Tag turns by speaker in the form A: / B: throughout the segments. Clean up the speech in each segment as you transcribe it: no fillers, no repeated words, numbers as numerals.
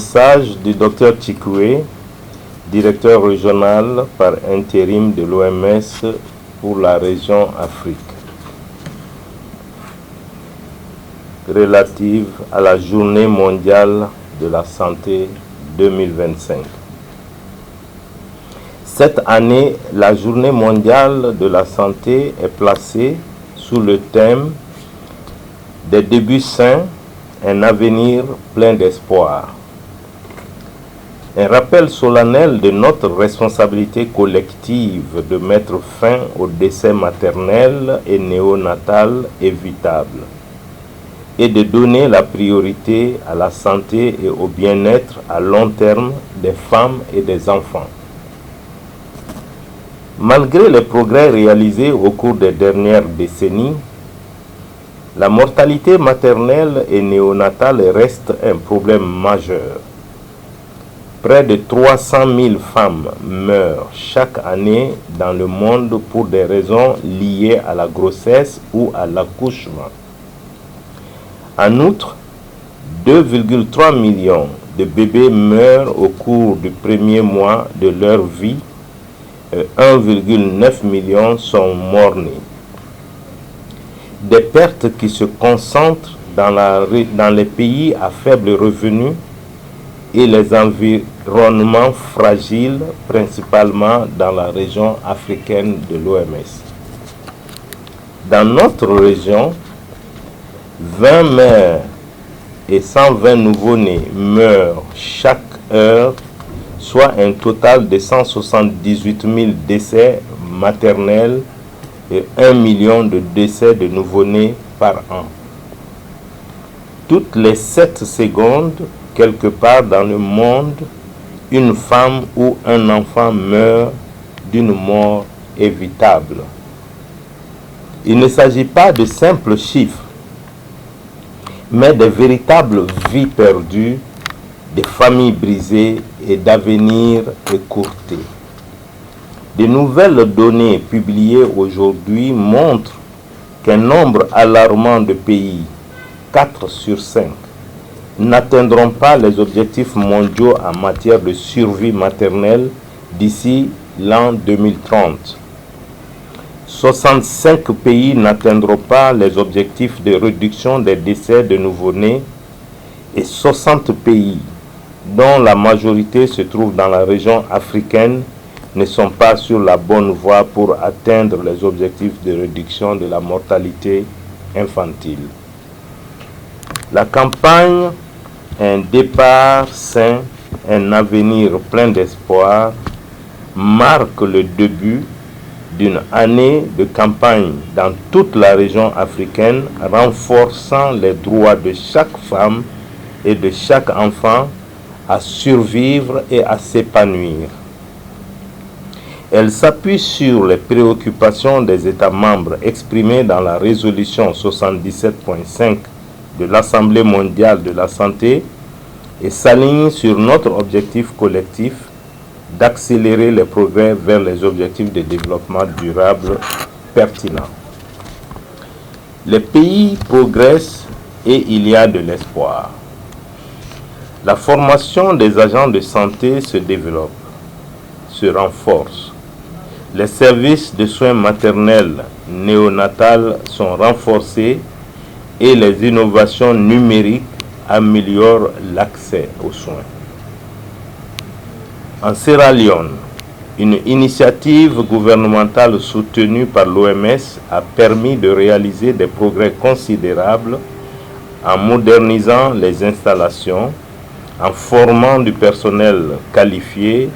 A: message du Dr Chikwe, directeur régional par intérim de l'OMS pour la région Afrique, relative à la Journée mondiale de la santé 2025. Cette année, la Journée mondiale de la santé est placée sous le thème « Des débuts sains, un avenir plein d'espoir ». Un rappel solennel de notre responsabilité collective de mettre fin au décès maternel et néonatal évitable et de donner la priorité à la santé et au bien-être à long terme des femmes et des enfants. Malgré les progrès réalisés au cours des dernières décennies, la mortalité maternelle et néonatale reste un problème majeur. Près de 300 000 femmes meurent chaque année dans le monde pour des raisons liées à la grossesse ou à l'accouchement. En outre, 2,3 millions de bébés meurent au cours du premier mois de leur vie et 1,9 million sont morts-nés. Des pertes qui se concentrent dans les pays à faible revenu et les environnements fragiles, principalement dans la région africaine de l'OMS. Dans notre région, 20 mères et 120 nouveau-nés meurent chaque heure, soit un total de 178 000 décès maternels et 1 million de décès de nouveau-nés par an. Toutes les 7 secondes, quelque part dans le monde, une femme ou un enfant meurt d'une mort évitable. Il ne s'agit pas de simples chiffres, mais de véritables vies perdues, de familles brisées et d'avenir écourtés. De nouvelles données publiées aujourd'hui montrent qu'un nombre alarmant de pays, 4 sur 5, n'atteindront pas les objectifs mondiaux en matière de survie maternelle d'ici l'an 2030. 65 pays n'atteindront pas les objectifs de réduction des décès de nouveau-nés et 60 pays, dont la majorité se trouve dans la région africaine, ne sont pas sur la bonne voie pour atteindre les objectifs de réduction de la mortalité infantile. La campagne Un départ sain, un avenir plein d'espoir marque le début d'une année de campagne dans toute la région africaine, renforçant les droits de chaque femme et de chaque enfant à survivre et à s'épanouir. Elle s'appuie sur les préoccupations des États membres exprimées dans la résolution 77.5 de l'Assemblée mondiale de la santé et s'aligne sur notre objectif collectif d'accélérer les progrès vers les objectifs de développement durable pertinents. Les pays progressent et il y a de l'espoir. La formation des agents de santé se développe, se renforce. Les services de soins maternels néonatals sont renforcés et les innovations numériques améliorent l'accès aux soins. En Sierra Leone, une initiative gouvernementale soutenue par l'OMS a permis de réaliser des progrès considérables en modernisant les installations, en formant du personnel qualifié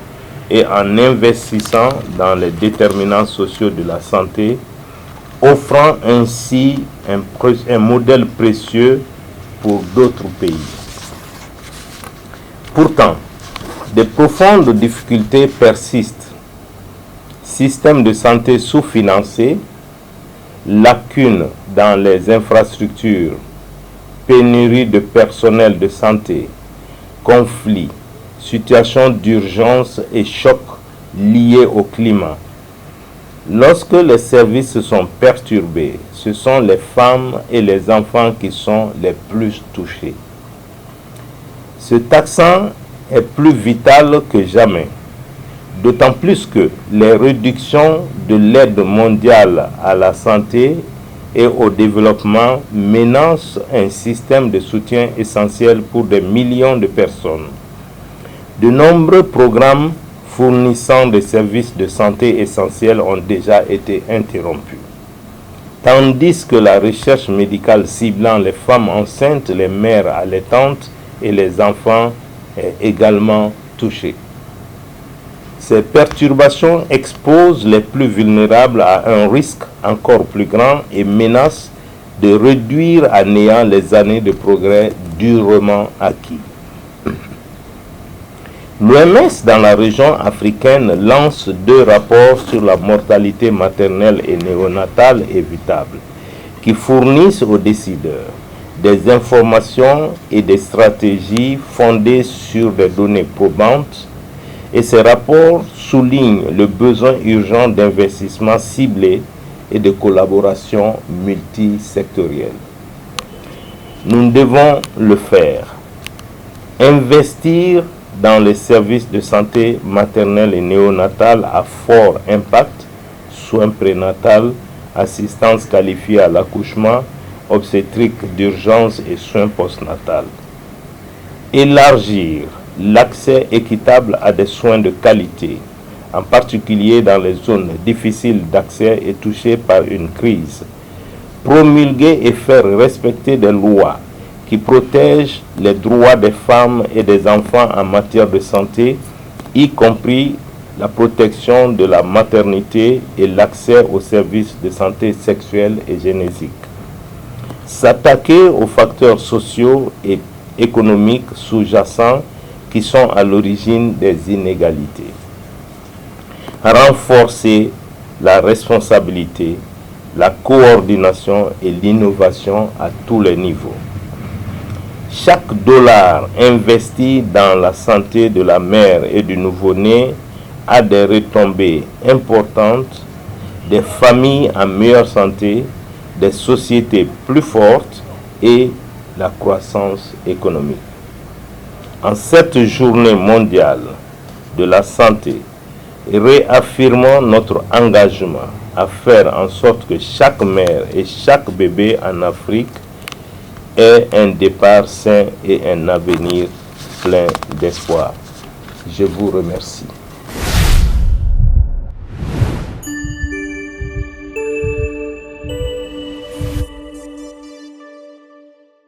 A: et en investissant dans les déterminants sociaux de la santé, offrant ainsi un modèle précieux pour d'autres pays. Pourtant, de profondes difficultés persistent. Système de santé sous-financé, lacunes dans les infrastructures, pénurie de personnel de santé, conflits, situations d'urgence et chocs liés au climat. Lorsque les services sont perturbés, ce sont les femmes et les enfants qui sont les plus touchés. Cet accent est plus vital que jamais, d'autant plus que les réductions de l'aide mondiale à la santé et au développement menacent un système de soutien essentiel pour des millions de personnes. De nombreux programmes fournissant des services de santé essentiels ont déjà été interrompus, tandis que la recherche médicale ciblant les femmes enceintes, les mères allaitantes et les enfants est également touchée. Ces perturbations exposent les plus vulnérables à un risque encore plus grand et menacent de réduire à néant les années de progrès durement acquis. L'OMS dans la région africaine lance 2 rapports sur la mortalité maternelle et néonatale évitable qui fournissent aux décideurs des informations et des stratégies fondées sur des données probantes, et ces rapports soulignent le besoin urgent d'investissements ciblés et de collaboration multisectorielle. Nous devons le faire. Investir dans les services de santé maternelle et néonatale à fort impact, soins prénatals, assistance qualifiée à l'accouchement, obstétrique d'urgence et soins postnatals. Élargir l'accès équitable à des soins de qualité, en particulier dans les zones difficiles d'accès et touchées par une crise. Promulguer et faire respecter des lois qui protègent les droits des femmes et des enfants en matière de santé, y compris la protection de la maternité et l'accès aux services de santé sexuelle et génétique. S'attaquer aux facteurs sociaux et économiques sous-jacents qui sont à l'origine des inégalités. Renforcer la responsabilité, la coordination et l'innovation à tous les niveaux. Chaque dollar investi dans la santé de la mère et du nouveau-né a des retombées importantes, des familles en meilleure santé, des sociétés plus fortes et la croissance économique. En cette journée mondiale de la santé, réaffirmons notre engagement à faire en sorte que chaque mère et chaque bébé en Afrique ait un départ sain et un avenir plein d'espoir. Je vous remercie.